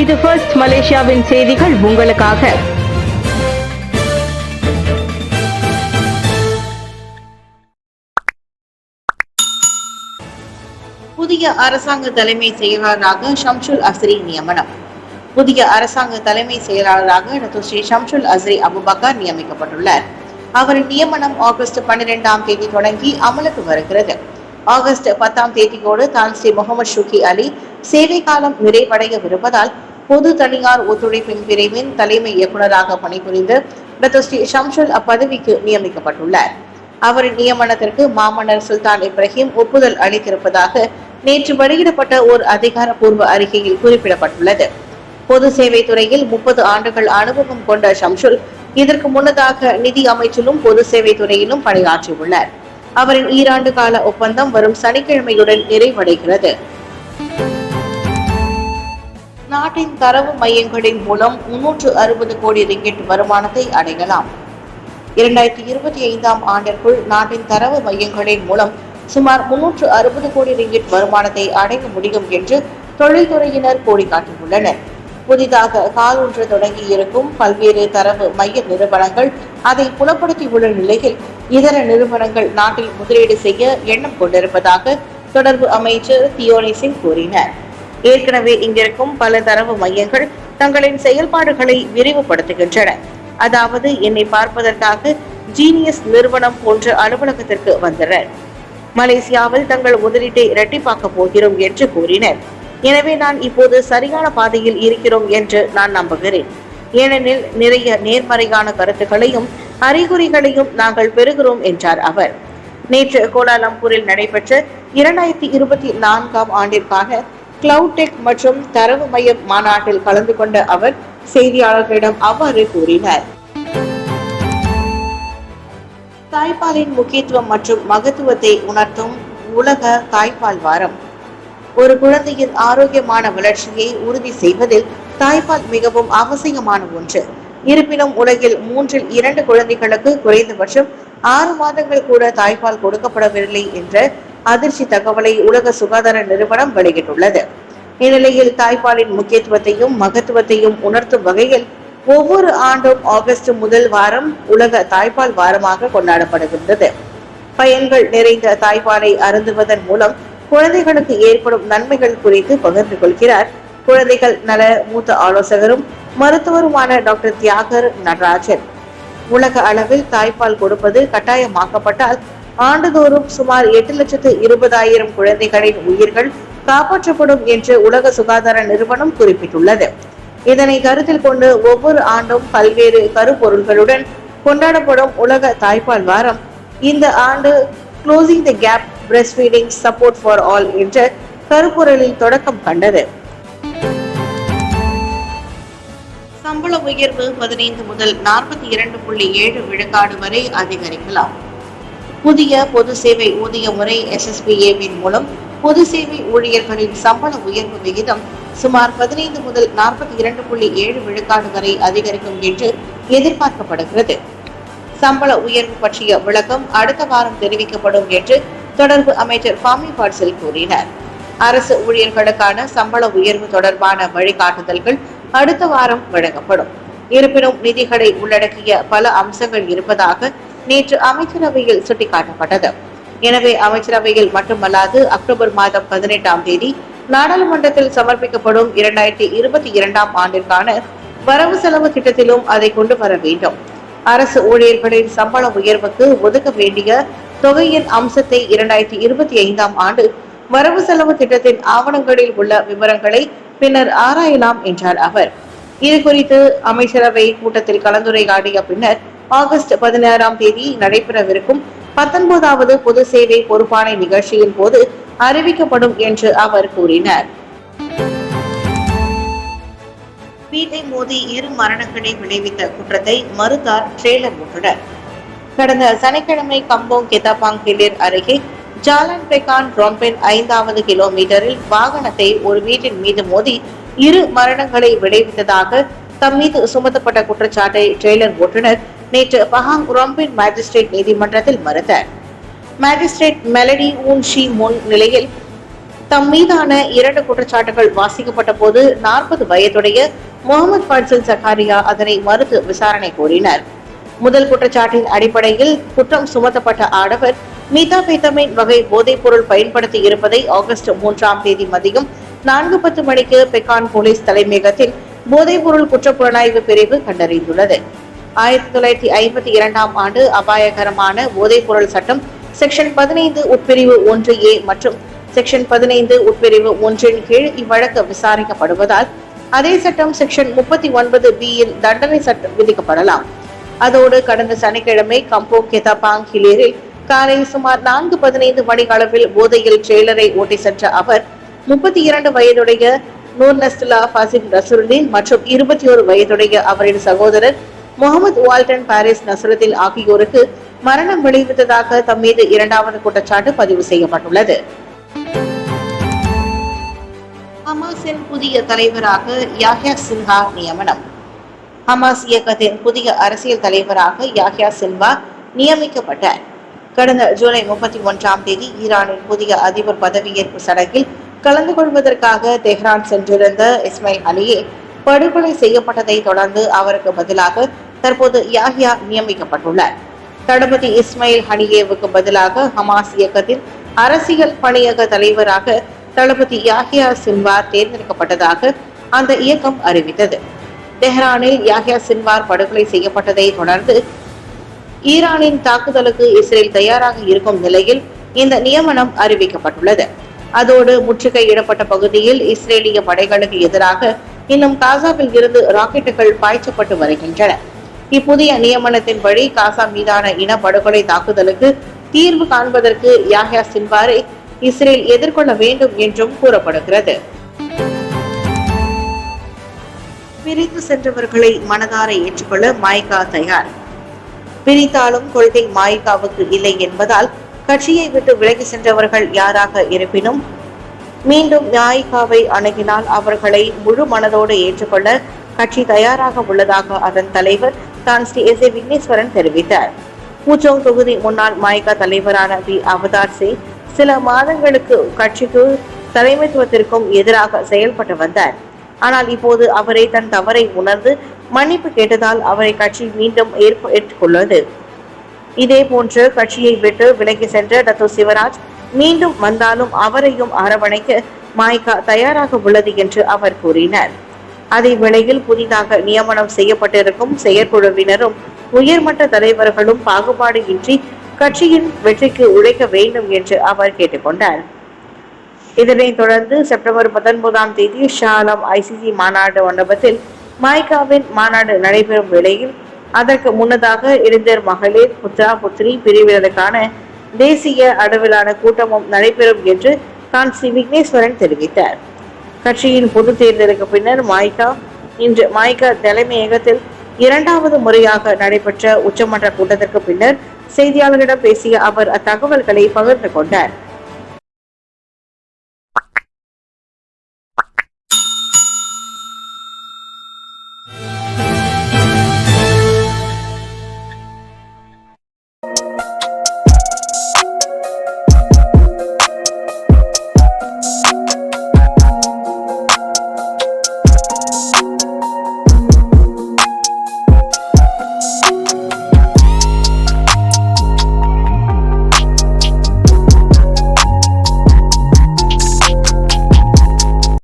இது ஃபர்ஸ்ட் மலேசியாவின் செய்திகள் உங்களுக்காக. புதிய அரசாங்க தலைமை செயலாளராக ஷம்சுல் அஸ்ரி நியமனம். புதிய அரசாங்க தலைமை செயலாளராக டாக்டர் ஷம்சுல் அஸ்ரி அபுபக்கர் நியமிக்கப்பட்டுள்ளார். அவரின் நியமனம் ஆகஸ்ட் 12ஆம் தேதி தொடங்கி அமலுக்கு வருகிறது. ஆகஸ்ட் 10ஆம் தேதியோடு தான் ஸ்ரீ முகமது ஷுகி அலி சேவை காலம் நிறைவடையவிருப்பதால் பொது தனியார் ஒத்துழைப்பின் பிரிவின் தலைமை இயக்குநராக பணிபுரிந்து டாக்டர் ஸ்ரீ ஷம்சுல் அப்பதவிக்கு நியமிக்கப்பட்டுள்ளார். அவரின் நியமனத்திற்கு மாமன்னர் சுல்தான் இப்ராஹிம் ஒப்புதல் அளித்திருப்பதாக நேற்று வெளியிடப்பட்ட ஒரு அதிகாரப்பூர்வ அறிக்கையில் குறிப்பிடப்பட்டுள்ளது. பொது சேவை துறையில் 30 ஆண்டுகள் அனுபவம் கொண்ட ஷம்சுல் இதற்கு முன்னதாக நிதி அமைச்சிலும் பொது சேவை துறையிலும் பணியாற்றியுள்ளார். அவரின் ஈராண்டு கால ஒப்பந்தம் வரும் சனிக்கிழமையுடன் நிறைவடைகிறது. நாட்டின் தரவு மையங்களின் மூலம் 360 கோடி ரிங்கிட் வருமானத்தை அடையலாம். 2025ஆம் ஆண்டிற்குள் நாட்டின் தரவு மையங்களின் மூலம் சுமார் 360 கோடி ரிங்கிட் வருமானத்தை அடைய முடியும் என்று தொழில்துறையினர் கோடி காட்டியுள்ளனர். புதிதாக காலூன்ற தொடங்கி இருக்கும் பல்வேறு தரவு மைய நிறுவனங்கள் அதை புலப்படுத்தியுள்ள நிலையில் இதர நிறுவனங்கள் நாட்டில் முதலீடு செய்ய எண்ணம் கொண்டிருப்பதாக தொடர்பு அமைச்சர் தியோனி சிங் கூறினார். ஏற்கனவே இங்கிருக்கும் பல தரவு மையங்கள் தங்களின் செயல்பாடுகளை விரிவுபடுத்துகின்றன. அதாவது என்னை பார்ப்பதற்காக ஜீனியஸ் நிறுவனம் போன்ற அலுவலகத்திற்கு வந்தனர். மலேசியாவில் தங்கள் முதலீட்டை இரட்டிப்பாக்க போகிறோம் என்று கூறினர். எனவே நான் இப்போது சரியான பாதையில் இருக்கிறோம் என்று நான் நம்புகிறேன். ஏனெனில் நிறைய நேர்மறையான கருத்துக்களையும் அறிகுறிகளையும் நாங்கள் பெறுகிறோம் என்றார் அவர். நேற்று கோலாலம்பூரில் நடைபெற்ற 2024ஆம் ஆண்டிற்கான கிளவுட் டெக் மற்றும் தரவு மையம் மாநாட்டில் கலந்து கொண்ட அவர் செய்தியாளர்களிடம் அவ்வாறு கூறினார். தாய்ப்பாலின் முக்கியத்துவம் மற்றும் மகத்துவத்தை உணர்த்தும் உலக தாய்ப்பால் வாரம். ஒரு குழந்தையின் ஆரோக்கியமான வளர்ச்சியை உறுதி செய்வதில் தாய்ப்பால் மிகவும் அவசியமான ஒன்று. இருப்பினும் உலகில் 3/2 குழந்தைகளுக்கு குறைந்தபட்சம் 6 மாதங்கள் கூட தாய்ப்பால் கொடுக்கப்படவில்லை என்ற அதிர்ச்சி தகவலை உலக சுகாதார நிறுவனம் வெளியிட்டுள்ளது. இந்நிலையில் தாய்ப்பாலின் முக்கியத்துவத்தையும் மகத்துவத்தையும் உணர்த்தும் வகையில் ஒவ்வொரு ஆண்டும் ஆகஸ்ட் முதல் வாரம் உலக தாய்ப்பால் வாரமாக கொண்டாடப்படுகின்றது. பயன்கள் நிறைந்த தாய்ப்பாலை அருந்துவதன் மூலம் குழந்தைகளுக்கு ஏற்படும் நன்மைகள் குறித்து பகிர்ந்து கொள்கிறார் குழந்தைகள் நல மூத்த ஆலோசகரும் மருத்துவருமான டாக்டர் தியாகர் நடராஜன். உலக அளவில் தாய்ப்பால் கொடுப்பது கட்டாயமாக்கப்பட்டால் ஆண்டுதோறும் சுமார் 8,20,000 குழந்தைகளின் உயிர்கள் காப்பாற்றப்படும் என்று உலக சுகாதார நிறுவனம் குறிப்பிட்டுள்ளது. இதனை கருத்தில் கொண்டு ஒவ்வொரு ஆண்டும் பல்வேறு கருப்பொருள்களுடன் கொண்டாடப்படும் உலக தாய்ப்பால் வாரம் இந்த ஆண்டு closing the gap breastfeeding support for all என்ற கருப்பொருளில் தொடக்கம் கண்டது. சம்பள உயர்வு 15 முதல் 42.7 விழுக்காடு வரை அதிகரிக்கலாம். புதிய பொது சேவை ஊதிய முறை SSPA-வின் மூலம் பொது சேவை ஊழியர்களின் சம்பள உயர்வு விகிதம் சுமார் 15 முதல் 42.7 விழுக்காடு வரை அதிகரிக்கும் என்று எதிர்பார்க்கப்படுகிறது. சம்பள உயர்வு பற்றிய விளக்கம் அடுத்த வாரம் தெரிவிக்கப்படும் என்று தொடர்பு அமைச்சர் ஃபாமி பாட்சல் கூறினார். அரசு ஊழியர்களுக்கான சம்பள உயர்வு தொடர்பான வழிகாட்டுதல்கள் அடுத்த வாரம் வழங்கப்படும். இருப்பினும் நிதிகளை உள்ளடக்கிய பல அம்சங்கள் இருப்பதாக நேற்று அமைச்சரவையில் சுட்டிக்காட்டப்பட்டது. எனவே அமைச்சரவையில் மட்டுமல்லாது அக்டோபர் மாதம் 18ஆம் தேதி நாடாளுமன்றத்தில் சமர்ப்பிக்கப்படும் 2022ஆம் ஆண்டிற்கான வரவு செலவு திட்டத்திலும் அதை கொண்டு வர வேண்டும். அரசு ஊழியர்களின் சம்பள உயர்வுக்கு ஒதுக்க வேண்டிய தொகையின் அம்சத்தை 2025ஆம் ஆண்டு வரவு செலவு திட்டத்தின் ஆவணங்களில் உள்ள விவரங்களை பின்னர் ஆராயலாம் என்றார் அவர். இது குறித்து அமைச்சரவை கூட்டத்தில் கலந்துரையாடிய பின்னர் ஆகஸ்ட் 16ஆம் தேதி நடைபெறவிருக்கும் 19வது பொது சேவை பொறுப்பாணை நிகழ்ச்சியின் போது அறிவிக்கப்படும் என்று அவர் கூறினார். வீட்டை மோதி 2 மரணங்களை விளைவித்த குற்றத்தை மறுத்தார் ட்ரெய்லர் ஓட்டுநர். கடந்த சனிக்கிழமை கம்போங் கெத்தாபாங் கிளிர் அருகே ஜாலன் பெகான் ரொம்பென் 5வது கிலோமீட்டரில் வாகனத்தை ஒரு வீட்டின் மீது மோதி 2 மரணங்களை விளைவித்ததாக தம் மீது சுமத்தப்பட்ட குற்றச்சாட்டை ட்ரெய்லர் ஓட்டுநர் நேற்று பஹாங் ரொம்பென் மேஜிஸ்ட்ரேட் நீதிமன்றத்தில் மறுத்தார். மேஜிஸ்ட்ரேட் மெலடி ஊன் ஷி முன் நிலையில் தம் மீதான 2 குற்றச்சாட்டுகள் வாசிக்கப்பட்ட போது 40 வயதுடைய முகமது ஃபட்சல் ஜக்காரியா அதனை மறுத்து விசாரணை கோரினர். முதல் குற்றச்சாட்டின் அடிப்படையில் குற்றம் சுமத்தப்பட்ட ஆடவர் மீதாபெத்தமைன் வகை போதைப் பொருள் பயன்படுத்தி இருப்பதை ஆகஸ்ட் 3ஆம் தேதி மதியம் 4:10 மணிக்கு பெக்கான் போலீஸ் தலைமையகத்தில் போதைப் பொருள் குற்றப்புலனாய்வு பிரிவு கண்டறிந்துள்ளது. 1952ஆம் ஆண்டு அபாயகரமான போதைப் பொருள் சட்டம் செக்ஷன் 15 உட்பிரிவு 1A மற்றும் செக்ஷன் 15 உட்பிரிவு 1 கீழ் இவ்வழக்கு விசாரிக்கப்படுவதால் அதே சட்டம் செக்ஷன் 39B தண்டனை சட்டம் விதிக்கப்படலாம். அதோடு கடந்த சனிக்கிழமை கம்போங் கெதாபாங் ஹிலேரில் காலை சுமார் 4:15 மணி அளவில் போதையில் ட்ரெய்லரை ஓட்டி சென்ற அவர் 32 வயதுடைய நூர் நஸ்துல்லா ஃபாசிம் நசுருதீன் மற்றும் 21 வயதுடைய அவரின் சகோதரர் முகமது வால்டன் பாரிஸ் நசுருதீன் ஆகியோருக்கு மரணம் விளைவித்ததாக தம் மீது 2வது குற்றச்சாட்டு பதிவு செய்யப்பட்டுள்ளது. ஹமாஸின் புதிய தலைவராக யாஹ்யா சின்ஹா நியமனம். ஹமாஸ் இயக்கத்தின் புதிய அரசியல் தலைவராக யாஹ்யா சின்ஹா நியமிக்கப்பட்டார். கடந்த ஜூலை 31ஆம் தேதி ஈரானின் புதிய அதிபர் பதவியேற்பு சடங்கில் கலந்து கொள்வதற்காக தெஹ்ரான் சென்றிருந்த இஸ்மாயில் ஹனியே படுகொலை செய்யப்பட்டதை தொடர்ந்து அவருக்கு பதிலாக தற்போது யாஹ்யா நியமிக்கப்பட்டுள்ளார். தளபதி இஸ்மாயில் ஹனியேவுக்கு பதிலாக ஹமாஸ் இயக்கத்தின் அரசியல் பணியக தலைவராக தளபதி யாஹ்யா சின்வார் தேர்ந்தெடுக்கப்பட்டதாக அந்த இயக்கம் அறிவித்தது. தெஹ்ரானில் யாஹ்யா சின்வார் படுகொலை செய்யப்பட்டதை தொடர்ந்து ஈரானின் தாக்குதலுக்கு இஸ்ரேல் தயாராக இருக்கும் நிலையில் இந்த நியமனம் அறிவிக்கப்பட்டுள்ளது. அதோடு முற்றுகையிடப்பட்ட பகுதியில் இஸ்ரேலிய படைகளுக்கு எதிராக இன்னும் காசாவில் இருந்து ராக்கெட்டுகள் பாய்ச்சப்பட்டு வருகின்றன. இப்புதிய நியமனத்தின்படி காசா மீதான இன படுகொலை தாக்குதலுக்கு தீர்வு காண்பதற்கு யாஹ்யா சின்வாரை இஸ்ரேல் எதிர்கொள்ள வேண்டும் என்றும் கூறப்படுகிறது. பிரித்து சென்றவர்களை மனதார ஏற்றுக்கொள்ள மாய்கா தயார். பிரித்தாலும் கொள்கை மாய்காவுக்கு இல்லை என்பதால் கட்சியை விட்டு விலகி சென்றவர்கள் யாராக இருப்பினும் மீண்டும் மாய்காவை அணுகினால் அவர்களை முழு மனதோடு ஏற்றுக்கொள்ள கட்சி தயாராக உள்ளதாக அதன் தலைவர் தான் ஸ்ரீ எஸ். விக்னேஸ்வரன் தெரிவித்தார். பூச்சோங் தொகுதி முன்னாள் மாய்கா தலைவரான பி. அவதார் சிங் சில மாதங்களுக்கு கட்சிக்கு தலைமைத்துவத்திற்கும் எதிராக செயல்பட்டு வந்தார். ஆனால் இப்போது அவரை தன் தவறை உணர்ந்து மன்னிப்பு கேட்டதால் அவரை கட்சி மீண்டும் ஏற்றுக்கொள்ளது. இதே போன்று கட்சியை விட்டு விலகி சென்ற டத்தோ சிவராஜ் மீண்டும் வந்தாலும் அவரையும் அரவணைக்க மாய்கா தயாராக உள்ளது என்று அவர் கூறினார். அதே வேளையில் புதிதாக நியமனம் செய்யப்பட்டிருக்கும் செயற்குழுவினரும் உயர்மட்ட தலைவர்களும் பாகுபாடு இன்றி கட்சியின் வெற்றிக்கு உழைக்க வேண்டும் என்று அவர் கேட்டுக்கொண்டார். இதனைத் தொடர்ந்து செப்டம்பர் 19ஆம் தேதி ஷாலம் ஐசிசி மாநாடு மண்டபத்தில் மாய்காவின் மாநாடு நடைபெறும் வேளையில் அதற்கு முன்னதாக இளைஞர் மகளிர் புத்ரா புத்ரி பிரிவினருக்கான தேசிய அளவிலான கூட்டமும் நடைபெறும் என்று தான் ஸ்ரீ விக்னேஸ்வரன் தெரிவித்தார். கட்சியின் பொது தேர்தலுக்கு பின்னர் இன்று மாய்கா தலைமையகத்தில் 2வது முறையாக நடைபெற்ற உச்சமன்ற கூட்டத்திற்கு பின்னர் செய்தியாளர்களிடம் பேசிய அவர் அத்தகவல்களை பகிர்ந்து கொண்டார்.